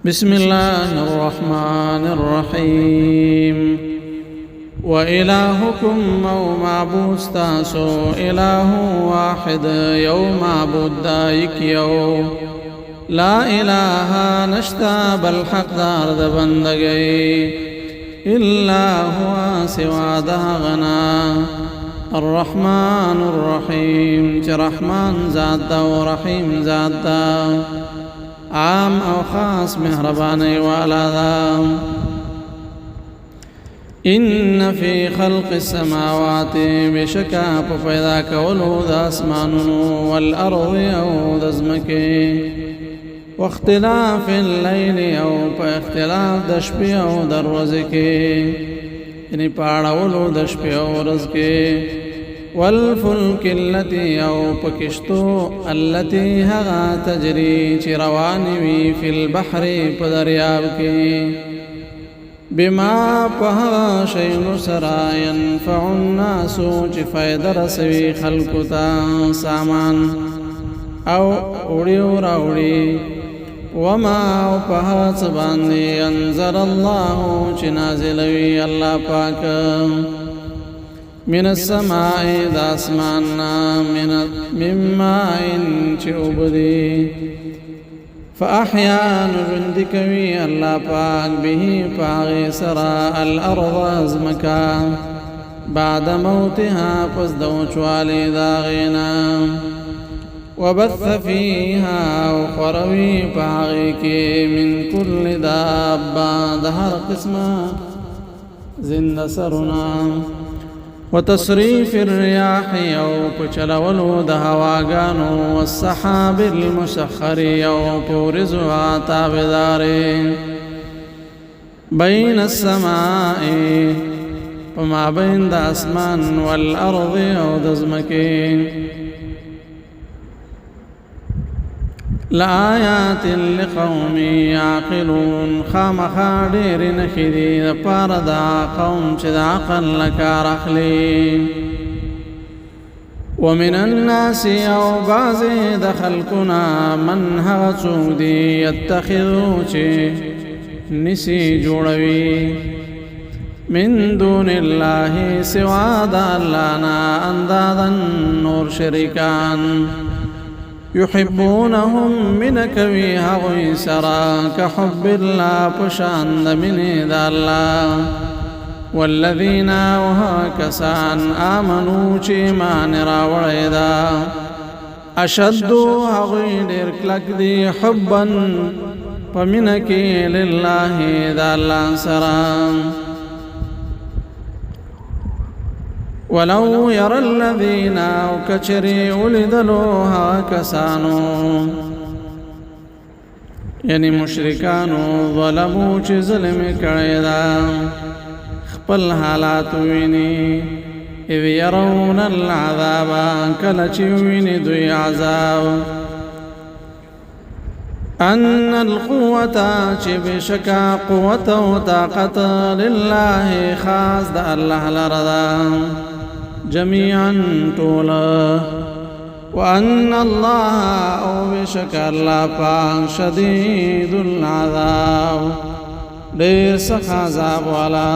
بسم الله الرحمن الرحيم وإلهكم او معبود تاسو إله واحد یو معبود دایک یو لا إله نشتا بل حق دار د بندگی إلا هو سوا داغنا الرحمن الرحيم چې رحمان ذات دا او رحیم ذات دا عام او خاص مهربانی والا دا ان فی خلق السماوات بشکا په پیدا کولو د اسمانونو والارض او د زمکه واختلاف الليل او په اختلاف د شپې او د ورځې کې یعنی پاړولو د شپې او ورځې کې والفلك التي او پکشتو التي هغه تجري چې روان وي في البحر په دریاب کې بما په شيء سرا ينفع الناس چې فائدہ رسوي خلقو ته سامان او وړي راوړي وما او په څه باندې انزل الله چې نازلوي الله پاک من السماء د اسمان مما ان چې وبدي فاحيا نجند کوي الله پاک به پاغ سرا الارض ازمکا بعد موتها پس دوچوالی داغینا وبث فيها وقروي پاغی کی من كل دابا دهر قسمه زند سرنا وتصريف الرياح او پچلولو د هواګانو والسحاب المسخر او پورزوا تابدار بين السماء وما بين د اسمان والارض او د زمکه لآيات لقوم يعقلون خامخا ډېر نخدي د پاره دا قوم چې د عقل لکار اخلي ومن الناس او بعض د خلقنا من هغه څوک دي يتخذو چې نسي جوړوي من دون الله سوا د الله نه اندادا نور شریکان يحبونهم من كوي هغوي سرا كحب الله پشان من دا الله والذين وهكسان آمنوا چی مان راوڑی دا اشد هغوي دیر کلک دی حبا پمنکی لله دا الله سرا ولو يرى الذين كچري ولدلوها كسانو یعنی مشرکانو ظلمو چې ظلم کړی دا خپل حالات ویني اذ يرون العذاب کله چې ویني دوی عذاب ان القوه چې بشکا قوت او طاقت لله خاص د الله لرضا جميعا طولا وأن الله أو بشك الله پاک شديد العذاب دير سخ عذاب والا